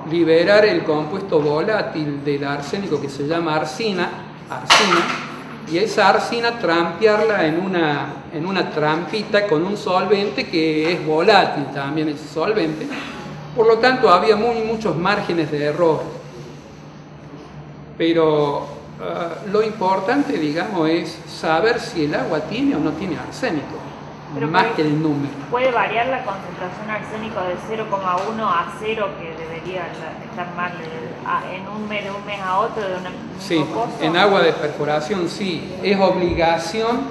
liberar el compuesto volátil del arsénico que se llama arsina, y esa arsina trampearla en una trampita con un solvente que es volátil también ese solvente. Por lo tanto había muchos márgenes de error. Pero lo importante, digamos, es saber si el agua tiene o no tiene arsénico, pero más que el número. ¿Puede variar la concentración arsénico de 0,1 a 0, que debería estar mal de un mes a otro de una Sí, en agua de perforación sí. Es obligación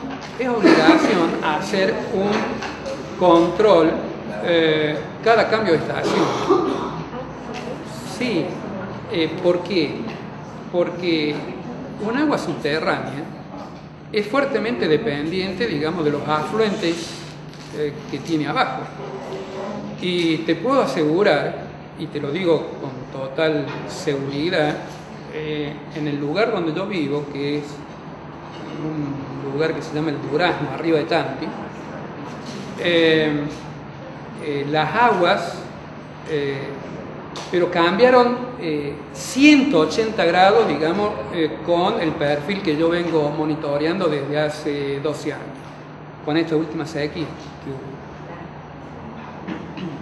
hacer un control cada cambio de estación. Sí, ¿por qué? Porque un agua subterránea es fuertemente dependiente, digamos, de los afluentes que tiene abajo. Y te puedo asegurar, y te lo digo con total seguridad, en el lugar donde yo vivo, que es un lugar que se llama el Durazno, arriba de Tanti, las aguas pero cambiaron 180 grados, digamos, con el perfil que yo vengo monitoreando desde hace 12 años, con esta última sequía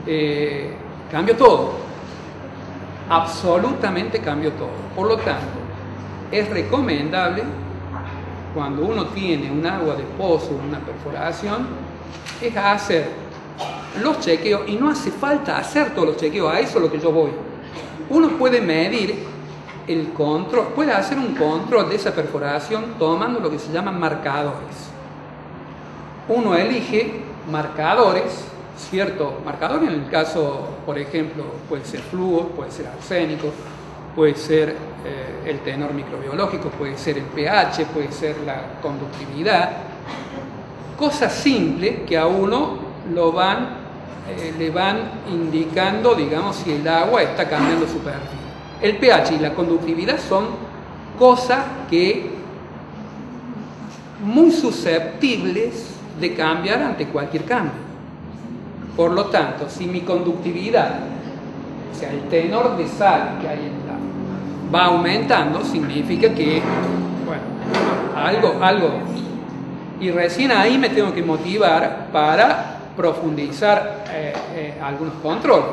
que hubo. Cambió todo, absolutamente cambió todo. Por lo tanto, es recomendable, cuando uno tiene un agua de pozo, una perforación, es hacer los chequeos, y no hace falta hacer todos los chequeos, a eso es lo que yo voy. Uno puede medir el control, puede hacer un control de esa perforación tomando lo que se llaman marcadores. Uno elige marcadores, ¿cierto? Marcadores en el caso, por ejemplo, puede ser flúor, puede ser arsénico, puede ser el tenor microbiológico, puede ser el pH, puede ser la conductividad. Cosas simples que a uno le van indicando, digamos, si el agua está cambiando su perfil. El pH y la conductividad son cosas que muy susceptibles de cambiar ante cualquier cambio. Por lo tanto, si mi conductividad, o sea, el tenor de sal que hay en el agua, va aumentando, significa que, bueno, algo. Y recién ahí me tengo que motivar para profundizar algunos controles.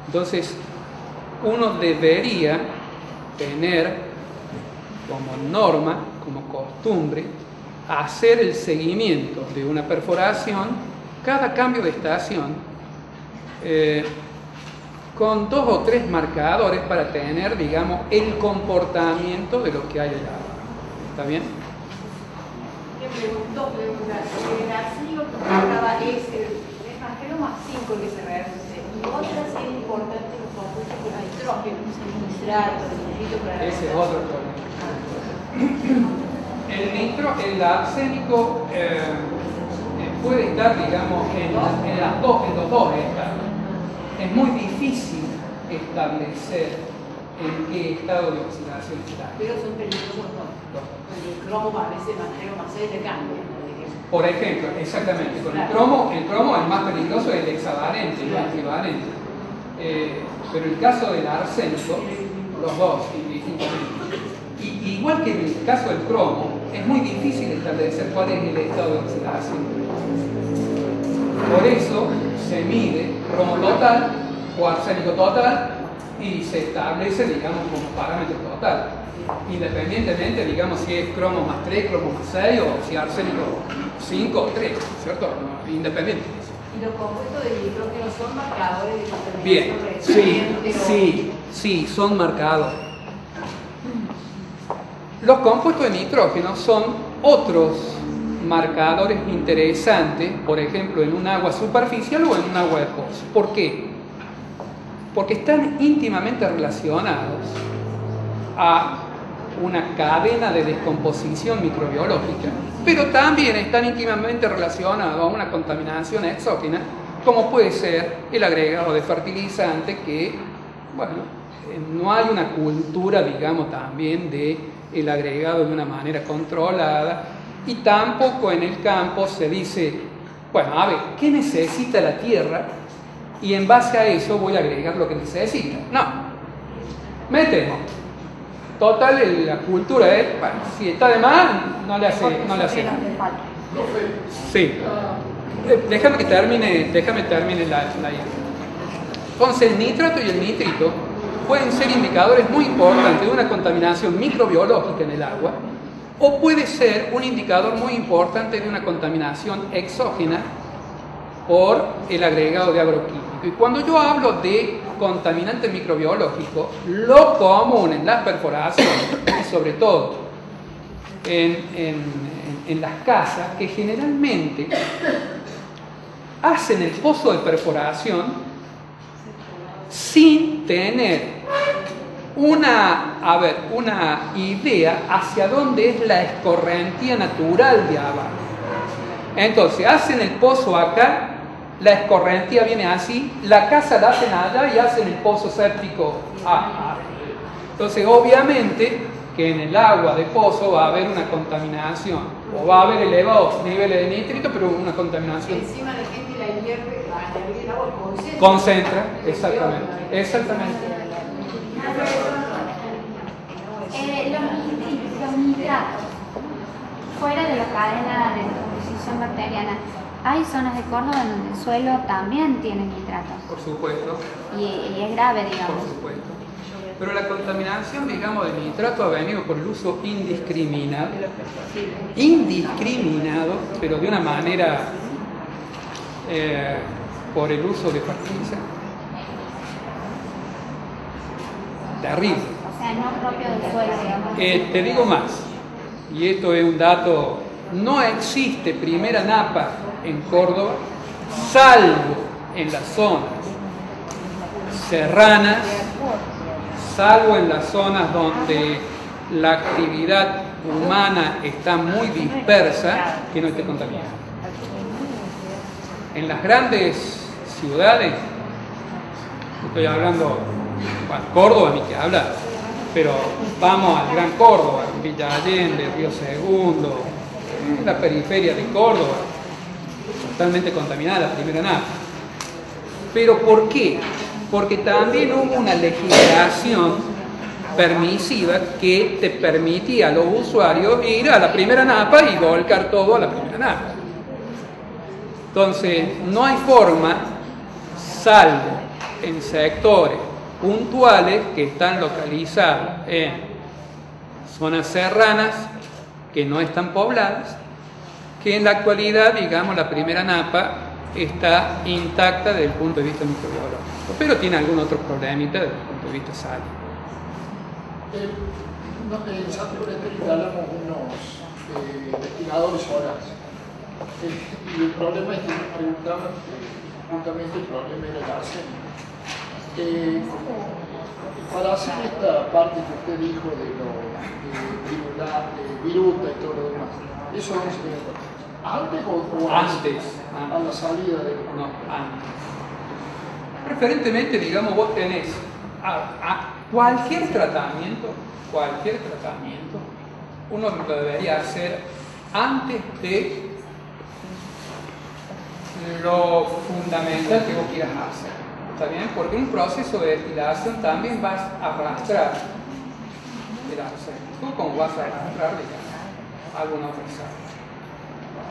Entonces, uno debería tener como norma, como costumbre, hacer el seguimiento de una perforación, cada cambio de estación, con 2 o 3 marcadores para tener, digamos, el comportamiento de lo que hay allá. ¿Está bien? Dos preguntas. El arsénico que marcaba es el más 5 que se reduce. Y otra, si es importante los compuestos con nitrógeno, el nitrato, el nitrito para ese es otro problema. El arsénico puede estar, digamos, en los dos estados. Es muy difícil establecer en qué estado de oxidación está. Pero son peligrosos, ¿no? El cromo parece más 0 más 6 le cambia. Por ejemplo, exactamente, con el cromo el más peligroso es el hexavalente, el equivalente. Pero el caso del arsénico, los dos, indistintamente. Y igual que en el caso del cromo, es muy difícil establecer cuál es el estado de oxidación. Por eso se mide cromo total o arsénico total y se establece, digamos, como parámetro total. Independientemente, digamos, si es cromo más 3, cromo más 6 o si arsénico 5 o 3, ¿cierto? No, independiente. ¿Y los compuestos de nitrógeno son marcadores de Bien, sí, son marcadores. Los compuestos de nitrógeno son otros marcadores interesantes, por ejemplo, en un agua superficial o en un agua de pozo. ¿Por qué? Porque están íntimamente relacionados a una cadena de descomposición microbiológica, pero también están íntimamente relacionados a una contaminación exógena, como puede ser el agregado de fertilizante, que, bueno, no hay una cultura, digamos, también de el agregado de una manera controlada, y tampoco en el campo se dice, bueno, a ver, ¿qué necesita la tierra y en base a eso voy a agregar lo que necesita. No, metemos. Total, la cultura es, bueno, si está de más, no le hace nada. Sí. Déjame termine la idea. Entonces, el nitrato y el nitrito pueden ser indicadores muy importantes de una contaminación microbiológica en el agua, o puede ser un indicador muy importante de una contaminación exógena por el agregado de agroquímico. Y cuando yo hablo de contaminante microbiológico, lo común en las perforaciones, y sobre todo en las casas, que generalmente hacen el pozo de perforación sin tener una idea hacia dónde es la escorrentía natural de abajo. Entonces, hacen el pozo acá, la escorrentía viene así, la casa la hacen allá y hacen el pozo séptico acá. Entonces, obviamente que en el agua de pozo va a haber una contaminación, o va a haber elevados niveles de nitrito, pero una contaminación. Encima la gente la hierve, el agua concentra, exactamente. Los nitratos, fuera de la cadena de composición bacteriana, hay zonas de Córdoba en donde el suelo también tiene nitratos. Por supuesto. Y es grave, digamos. Por supuesto. Pero la contaminación, digamos, de nitrato ha venido por el uso indiscriminado, pero de una manera, por el uso de fertilizantes. Terrible. O sea, no propio del suelo, digamos. Te digo más, y esto es un dato, no existe primera napa en Córdoba, salvo en las zonas serranas, salvo en las zonas donde la actividad humana está muy dispersa, que no esté contaminada. En las grandes ciudades, estoy hablando, bueno, Córdoba ni que hablar, pero vamos al Gran Córdoba, Villa Allende, Río Segundo, la periferia de Córdoba, totalmente contaminada la primera napa. ¿Pero por qué? Porque también hubo una legislación permisiva que te permitía a los usuarios ir a la primera napa y volcar todo a la primera napa. Entonces, no hay forma, salvo en sectores puntuales que están localizados en zonas serranas que no están pobladas, que en la actualidad, digamos, la primera napa está intacta desde el punto de vista microbiológico, pero tiene algún otro problemita desde el punto de vista salud. En Santo Lorenzo instalamos unos ventiladores solares. Y el problema es que nos preguntaban, justamente el problema era el arsénico. Para hacer esta parte que usted dijo de viruta y todo lo demás, ¿eso dónde se debe hacer? ¿Antes o Antes. a la salida de...? No, antes. Preferentemente, digamos, vos tenés a cualquier tratamiento, uno lo debería hacer antes de lo fundamental que vos quieras hacer. ¿Está bien? Porque en un proceso de destilación también vas a arrastrar el arsénico, como vas a arrastrar, digamos, alguna otra sal.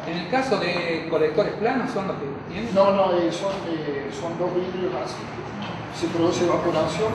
En el caso de colectores planos, ¿son los que tienen? No, son dos vidrios así. Se produce evaporación